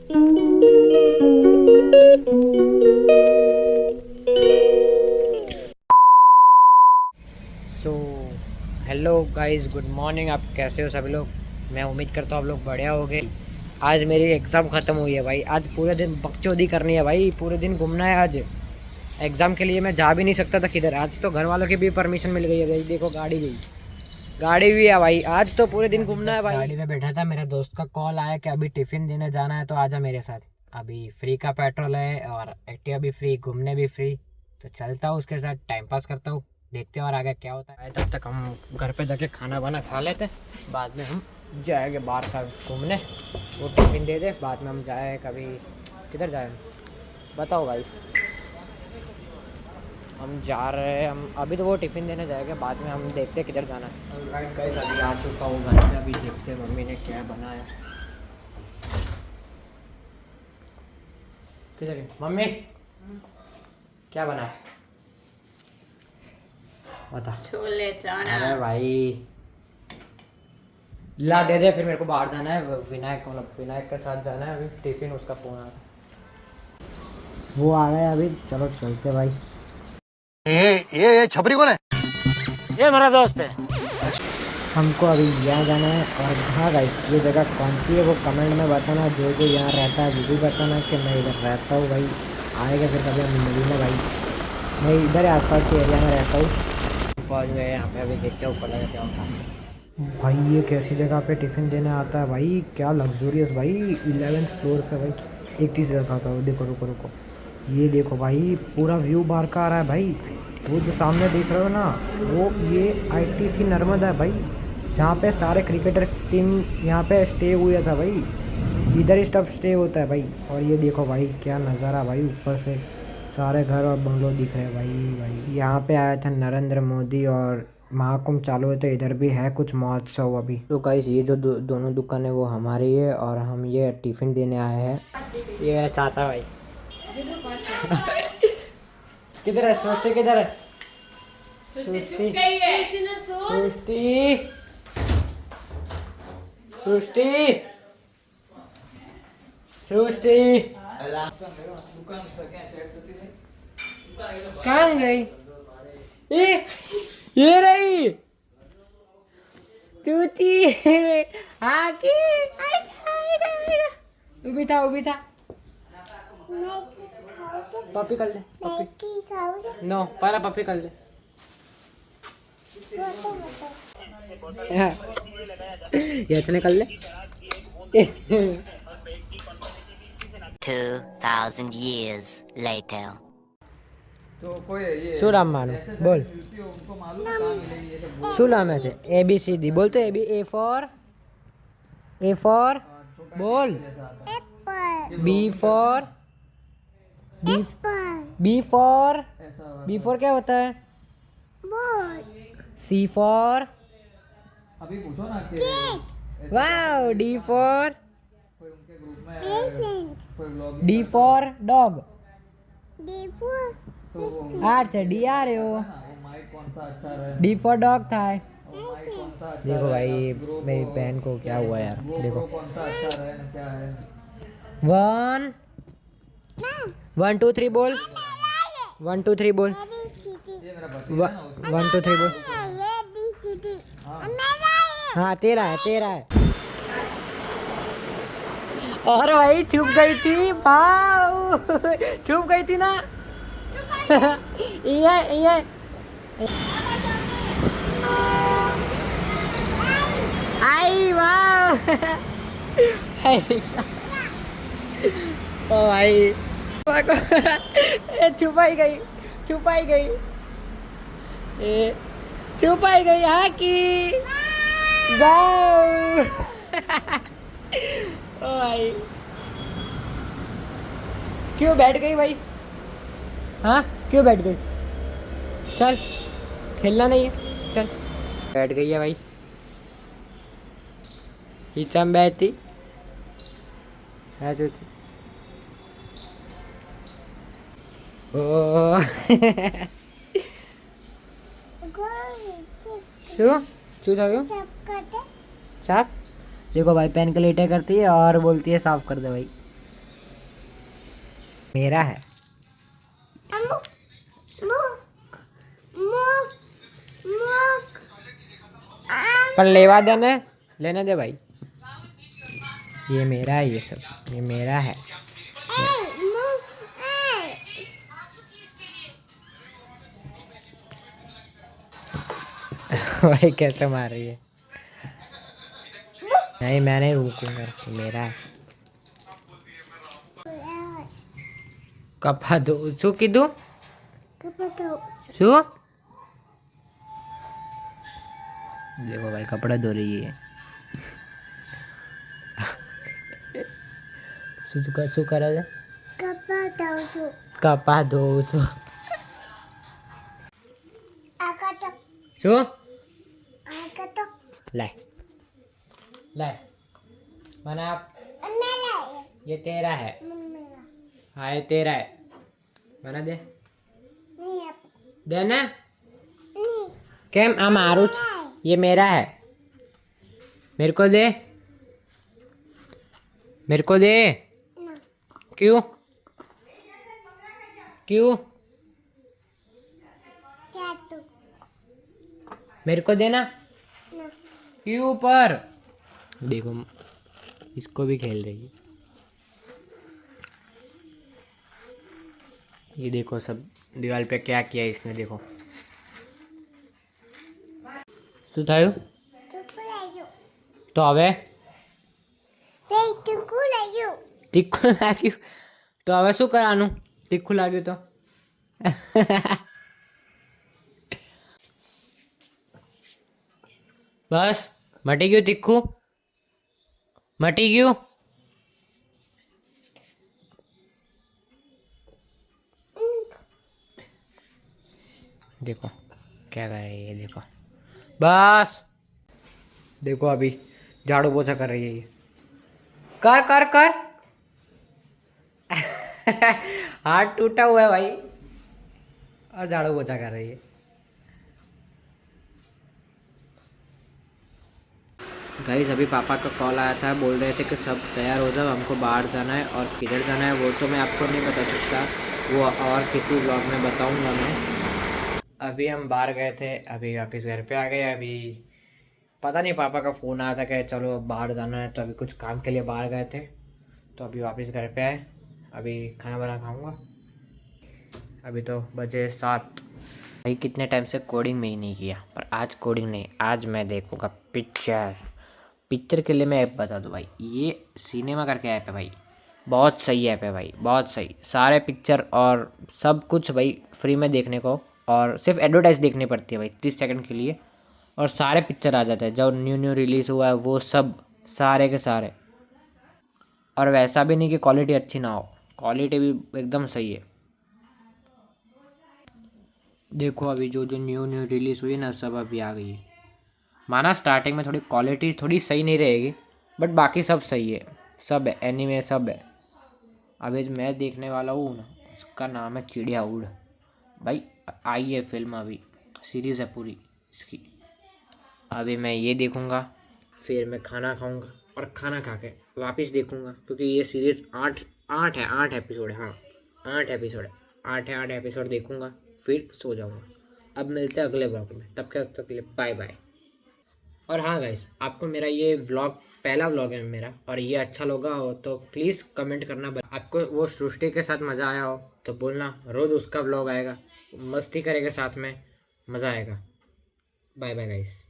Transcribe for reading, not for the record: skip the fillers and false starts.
So hello guys, good morning. आप कैसे हो सभी लोग? मैं उम्मीद करता हूँ आप लोग बढ़िया होगे। आज मेरी एग्ज़ाम ख़त्म हुई है भाई। आज पूरे दिन बकचोदी करनी है भाई, पूरे दिन घूमना है। आज एग्ज़ाम के लिए मैं जा भी नहीं सकता था किधर। आज तो घर वालों की भी परमिशन मिल गई है भाई। देखो गाड़ी भी है भाई। आज तो पूरे दिन घूमना है भाई। गाड़ी में बैठा था, मेरे दोस्त का कॉल आया कि अभी टिफ़िन देने जाना है तो आजा मेरे साथ। अभी फ्री का पेट्रोल है और एक्टिवा भी फ्री, घूमने भी फ्री। तो चलता हूँ उसके साथ, टाइम पास करता हूँ। देखते हैं और आगे क्या होता है। तब तक हम घर पे जाके खाना वाना खा लेते, बाद में हम जाएंगे बाहर का घूमने। वो टिफ़िन दे दे, बाद में हम जाए कभी। किधर जाए बताओ भाई। हम जा रहे हैं, हम अभी तो वो टिफ़िन देने जाएंगे, बाद में हम देखते हैं किधर जाना है। राइट गाइस, अभी आ चुका हूँ घर पे। अभी देखते हैं मम्मी ने क्या बनाया। किधर है मम्मी? क्या बनाया बता। छोले चना। अरे भाई ला दे दे, फिर मेरे को बाहर जाना है। विनायक के साथ जाना है। अभी टिफ़िन, उसका फ़ोन आ रहा है, वो आ गया अभी। चलो चलते भाई। ये छपरी कौन है? ये मेरा दोस्त है। हमको अभी यहाँ जाना है। और हाँ गाइस, ये जगह कौन सी है वो कमेंट में बताना। जो जो यहाँ रहता है वो भी बताना कि मैं इधर रहता हूँ भाई। आएगा फिर कभी हम मिलेंगे भाई। मैं इधर आसपास के एरिया में रहता हूँ। पहुँच गए यहाँ पे। अभी देखते हैं ऊपर लगा क्या होता है भाई। ये कैसी जगह पे टिफ़िन देने आता है भाई? क्या लग्जूरियस भाई। 11th फ्लोर पे भाई। एक चीज़ बताता हूँ, देखो रुको रुको। ये देखो भाई, पूरा व्यू बाहर का आ रहा है भाई। वो जो सामने देख रहे हो ना, वो ये ITC नर्मदा है भाई, जहाँ पे सारे क्रिकेटर टीम यहाँ पे स्टे हुआ था भाई। इधर ही स्टॉप स्टे होता है भाई। और ये देखो भाई क्या नज़ारा भाई, ऊपर से सारे घर और बंगलो दिख रहे हैं भाई। यहाँ पे आया था नरेंद्र मोदी और महाकुंभ चालू है, तो इधर भी है कुछ महोत्सव अभी। तो गाइस, ये जो दोनों दुकान है वो हमारी है और हम ये टिफ़िन देने आए हैं। ये मेरा चाचा भाई। किधर है सृष्टि? किधर है सृष्टि? सृष्टि सृष्टि सृष्टि कहाँ गई? ये रही तूती। आके उभी था। पप्पी कर ले, पप्पी। नो, पहला पप्पी कर ले। ये तो निकल ले। 2000 years later. सुनाम मानो बोल। सुनाम है ABCD बोल। तो A फॉर बोल। B फॉर क्या होता है? C फॉर अभी पूछो ना कि वाओ। D फॉर कोई उनके ग्रुप में कोई ब्लॉग D फॉर डॉग। तो वो अच्छा D आ रहे हो। वो माइक कौन सा अच्छा रहे, D फॉर डॉग था। वो माइक कौन सा अच्छा देखो भाई, रहेगा, मेरी बहन को क्या हुआ यार। देखो कौन सा अच्छा रहे ना क्या है। 1 2 3 बोल। 1 2 3 बोल। ये मेरा भतीजा है ना, 1 2 3 बोल। हाँ तेरा है। और भाई छुप गई थी भाऊ। छुप गई थी ना। ये आई वाह। ओ भाई छुपाई गई हाँ की वाह। ओ भाई क्यों बैठ गई भाई? हाँ क्यों बैठ गई? चल खेलना नहीं है, चल। बैठ गई है भाई, पीछा में बैठती है जो थी। ओ शू साफ। देखो भाई पेन के लेटे करती है और बोलती है साफ कर दे भाई। मेरा है। पर लेवा देने लेने दे भाई, ये मेरा है, ये सब ये मेरा है। भाई कैसे मार रही है। नहीं मैं नहीं रुकूंगा, मेरा है। कपा दो शू कीधु शू। देखो भाई कपड़ा धो रही है। शू करे છે? કપા ધોઉં છું। શું लाए लाए मना ये तेरा है। हाँ ये तेरा है, मना दे देना केम आ मारू ये मेरा है, मेरे को दे, मेरे को दे। क्यों क्यों मेरे को देना क्यों। पर देखो इसको भी खेल रही है। ये देखो सब दीवार पे क्या किया इसने, देखो શું થયું તો હવે તીખું લાગ્યું તો હવે શું કરવાનું, તીખું લાગ્યું તો બસ મટી ગયું તીખું, મટી ગયું। देखो क्या कर रही है, देखो बस देखो अभी झाड़ू पोछा कर रही है ये, कर कर कर। हाथ टूटा हुआ है भाई और झाड़ू पोछा कर रही है। गाइस अभी पापा का कॉल आया था, बोल रहे थे कि सब तैयार हो जाओ, हमको बाहर जाना है। और किधर जाना है वो तो मैं आपको नहीं बता सकता, वो और किसी ब्लॉग में बताऊंगा मैं। अभी हम बाहर गए थे, अभी वापस घर पे आ गए। अभी पता नहीं पापा का फ़ोन आया था कि चलो बाहर जाना है, तो अभी कुछ काम के लिए बाहर गए थे, तो अभी वापस घर पे आए। अभी खाना बना खाऊंगा। अभी तो बजे 7। भाई कितने टाइम से कोडिंग में ही नहीं किया, पर आज कोडिंग नहीं, आज मैं देखूँगा पिक्चर। पिक्चर के लिए मैं ऐप बता दूँ भाई, ये सिनेमा करके ऐप है भाई, बहुत सही ऐप है भाई, बहुत सही। सारे पिक्चर और सब कुछ भाई फ्री में देखने को, और सिर्फ एडवर्टाइज देखनी पड़ती है भाई 30 सेकंड के लिए, और सारे पिक्चर आ जाते हैं जो न्यू रिलीज़ हुआ है वो सब, सारे के सारे। और वैसा भी नहीं कि क्वालिटी अच्छी ना हो, क्वालिटी भी एकदम सही है। देखो अभी जो जो न्यू रिलीज़ हुई है ना, सब अभी आ गई है। माना स्टार्टिंग में थोड़ी क्वालिटी थोड़ी सही नहीं रहेगी, बट बाकी सब सही है, सब है, एनीमे सब है। अभी जो मैं देखने वाला हूँ ना, उसका नाम है चिड़िया उड़। भाई आई है फिल्म, अभी सीरीज़ है पूरी इसकी। अभी मैं ये देखूँगा, फिर मैं खाना खाऊँगा, और खाना खा के वापस देखूँगा, क्योंकि ये सीरीज़ 8 एपिसोड है। हाँ 8 एपिसोड है, 8 एपिसोड देखूँगा, फिर सो जाऊँगा। अब मिलते हैं अगले ब्लॉग में, तब तक के लिए बाय बाय। और हाँ गाइस, आपको मेरा ये व्लॉग पहला व्लॉग है मेरा, और ये अच्छा लगा हो तो प्लीज़ कमेंट करना। आपको वो सृष्टि के साथ मज़ा आया हो तो बोलना, रोज़ उसका व्लॉग आएगा, मस्ती करेंगे साथ में, मज़ा आएगा। Bye bye guys.